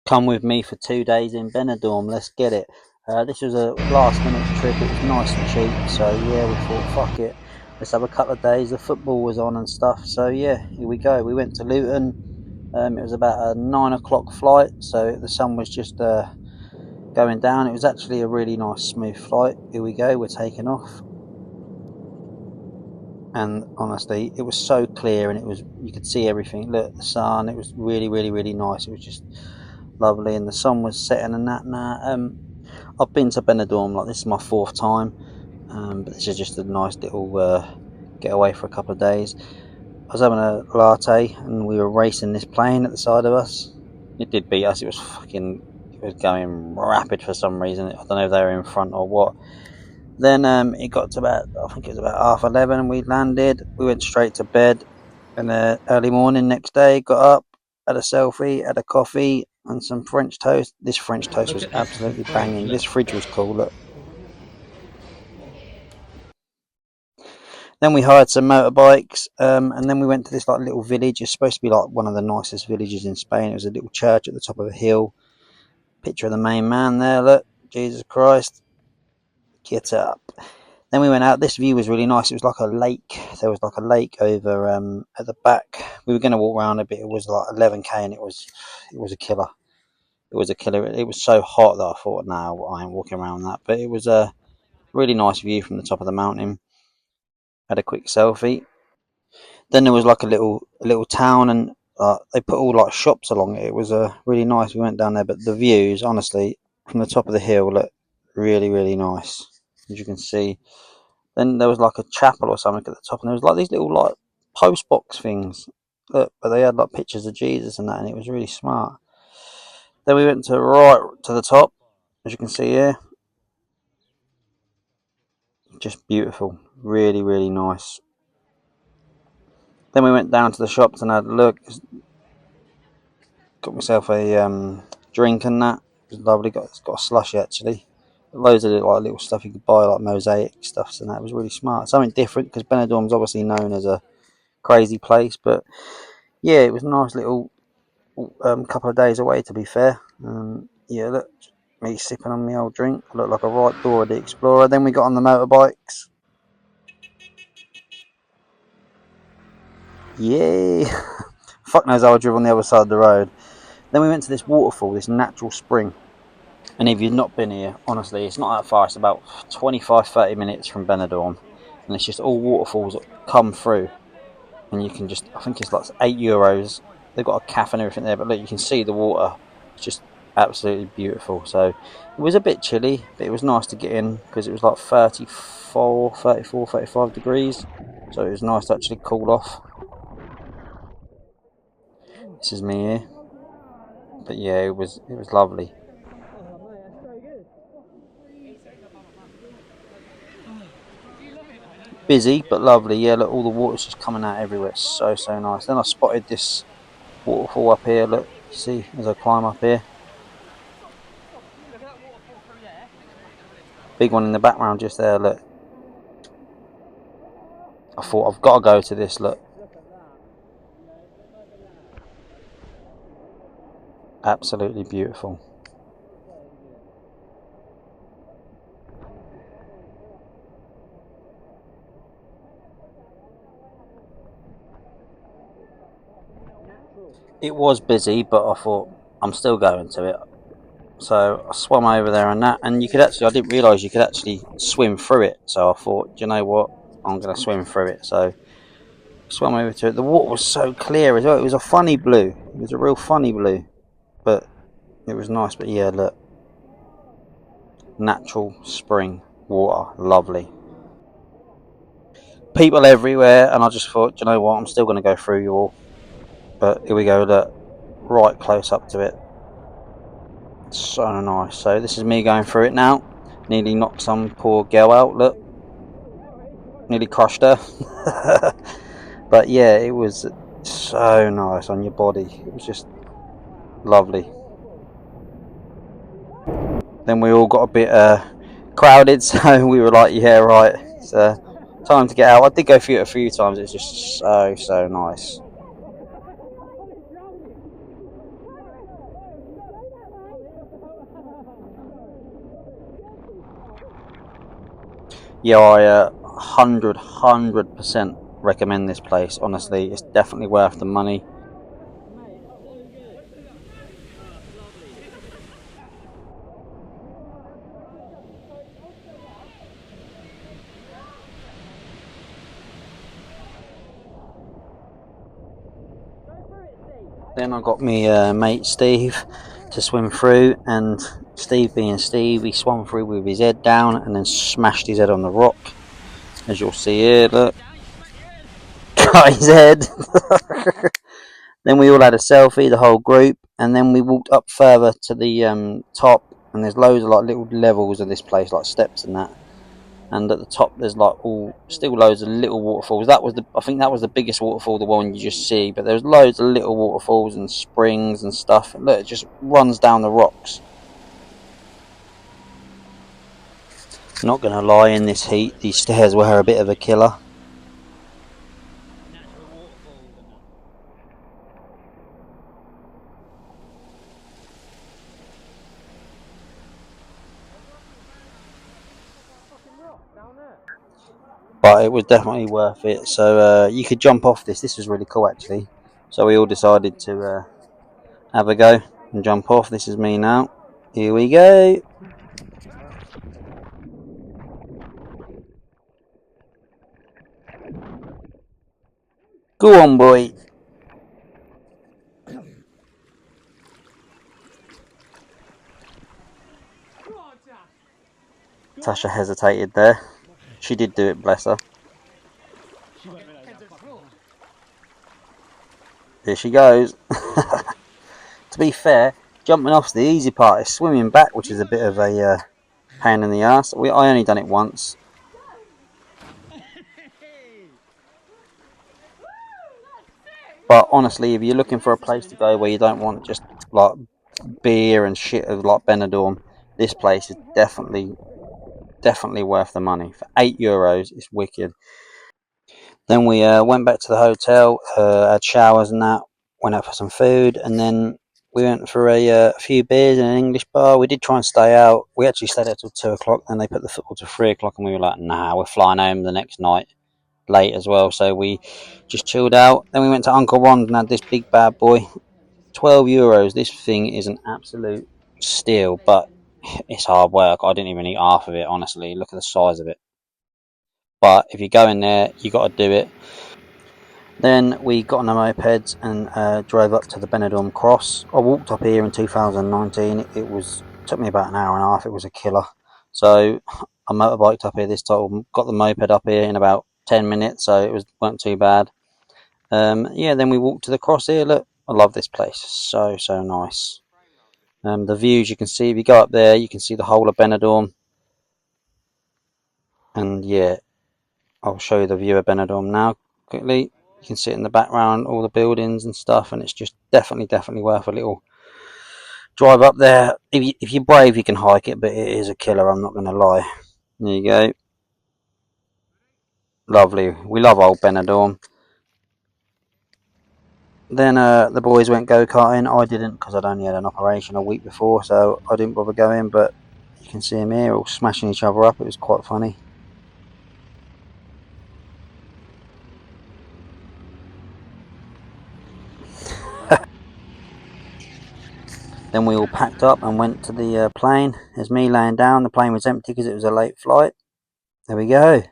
Come with me for 2 days in Benidorm. Let's get it. This was a last minute trip. It was nice and cheap. So yeah, we thought, fuck it. Let's have a couple of days. The football was on and stuff. So yeah, here we go. We went to Luton. It was about a 9 o'clock flight. So the sun was just going down. It was actually a really nice, smooth flight. Here we go. We're taking off. And honestly, it was so clear, and you could see everything. Look, the sun. It was really, really, really nice. It was just lovely, and the sun was setting and that. Now, I've been to Benidorm, like this is my fourth time, but this is just a nice little getaway for a couple of days. I was having a latte, and we were racing this plane at the side of us. It did beat us. It was going rapid for some reason. I don't know if they were in front or what. Then it got to I think it was about 11:30, and we landed. We went straight to bed, and early morning next day, got up, had a selfie, had a coffee, and some French toast. This French toast was absolutely banging. This fridge was cool. Look. Then we hired some motorbikes, and then we went to this like little village. It's supposed to be like one of the nicest villages in Spain. It was a little church at the top of a hill. Picture of the main man there. Look, Jesus Christ, get up. Then we went out. This view was really nice. It was like a lake. There was like a lake over at the back. We were going to walk around a bit. It was like 11k, and it was a killer. It was a killer. It was so hot that I thought, no, I ain't walking around that. But it was a really nice view from the top of the mountain. Had a quick selfie. Then there was like a little town, and they put all like shops along it. It was really nice. We went down there, but the views, honestly, from the top of the hill, look really, really nice, as you can see. Then there was like a chapel or something at the top, and there was like these little like post box things. Look, but they had like pictures of Jesus and that, and it was really smart. Then we went right to the top, as you can see here. Just beautiful, really, really nice. Then we went down to the shops and had a look. Got myself a drink and that. It was lovely. It's got a slushy actually. Loads of like little stuff you could buy, like mosaic stuff, and that. It was really smart. Something different, because Benidorm's obviously known as a crazy place, but yeah, it was a nice little couple of days away, to be fair. Yeah, look, me sipping on my old drink. I look like a right Dora the Explorer. Then we got on the motorbikes. Yay! Fuck knows how I drove on the other side of the road. Then we went to this waterfall, this natural spring. And if you've not been here, honestly, it's not that far. It's about 25-30 minutes from Benidorm. And it's just all waterfalls that come through. And you can just, I think it's like €8. They've got a cafe and everything there. But look, you can see the water. It's just absolutely beautiful. So it was a bit chilly, but it was nice to get in, because it was like 35 degrees. So it was nice to actually cool off. This is me here. But yeah, it was lovely. Busy but lovely. Yeah, look, all the water's just coming out everywhere. It's so, so nice. Then I spotted this waterfall up here. Look, you see, as I climb up here. Big one in the background just there. Look, I thought, I've got to go to this. Look, absolutely beautiful. It was busy, but I thought, I'm still going to it. So I swam over there and that, and I didn't realise you could actually swim through it. So I thought, do you know what? I'm going to swim through it. So swam over to it. The water was so clear as well. It was a funny blue. It was a real funny blue, but it was nice. But yeah, look, natural spring water, lovely. People everywhere, and I just thought, do you know what? I'm still going to go through you all. But here we go. Look, right close up to it. So nice. So this is me going through it now. Nearly knocked some poor girl out. Look, nearly crushed her. But yeah, it was so nice on your body. It was just lovely. Then we all got a bit crowded, so we were like, yeah, right, it's time to get out. I did go through it a few times. It's just so, so nice. Yeah, I 100% recommend this place. Honestly, it's definitely worth the money. Then I got me mate Steve to swim through, and Steve being Steve, he swam through with his head down and then smashed his head on the rock, as you'll see here. Look, cut his head. Then we all had a selfie, the whole group, and then we walked up further to the top, and there's loads of like little levels of this place, like steps and that. And at the top, there's like all still loads of little waterfalls. I think that was the biggest waterfall, the one you just see. But there's loads of little waterfalls and springs and stuff. And look, it just runs down the rocks. Not gonna lie, in this heat, these stairs were a bit of a killer. But it was definitely worth it. So you could jump off this. This was really cool, actually. So we all decided to have a go and jump off. This is me now. Here we go. Go on, boy. Tasha hesitated there. She did do it, bless her. Here she goes. To be fair, jumping off's the easy part. It's swimming back, which is a bit of a pain in the ass. I only done it once. But honestly, if you're looking for a place to go where you don't want just like beer and shit of like Benidorm, this place is definitely worth the money. For €8, it's wicked. Then we went back to the hotel, had showers and that, went out for some food, and then we went for a few beers in an English bar. We did try and stay out. We actually stayed out till 2 o'clock. Then they put the football to 3 o'clock, and we were like, "Nah, we're flying home the next night late as well." So we just chilled out. Then we went to Uncle Ron's and had this big bad boy, €12. This thing is an absolute steal, but it's hard work. I didn't even eat half of it, honestly. Look at the size of it. But if you go in there, you got to do it. Then we got on the mopeds and drove up to the Benidorm Cross. I walked up here in 2019. It took me about an hour and a half. It was a killer. So I motorbiked up here this time. Got the moped up here in about 10 minutes, so weren't too bad. Yeah, then we walked to the cross here. Look, I love this place. So nice. The views you can see, if you go up there, you can see the whole of Benidorm. And yeah, I'll show you the view of Benidorm now quickly. You can see it in the background, all the buildings and stuff, and it's just definitely worth a little drive up there. If you're brave, you can hike it, but it is a killer, I'm not going to lie. There you go. Lovely. We love old Benidorm. Then the boys went go-karting. I didn't, because I'd only had an operation a week before, so I didn't bother going, but you can see them here all smashing each other up. It was quite funny. Then we all packed up and went to the plane. There's me laying down. The plane was empty because it was a late flight. There we go.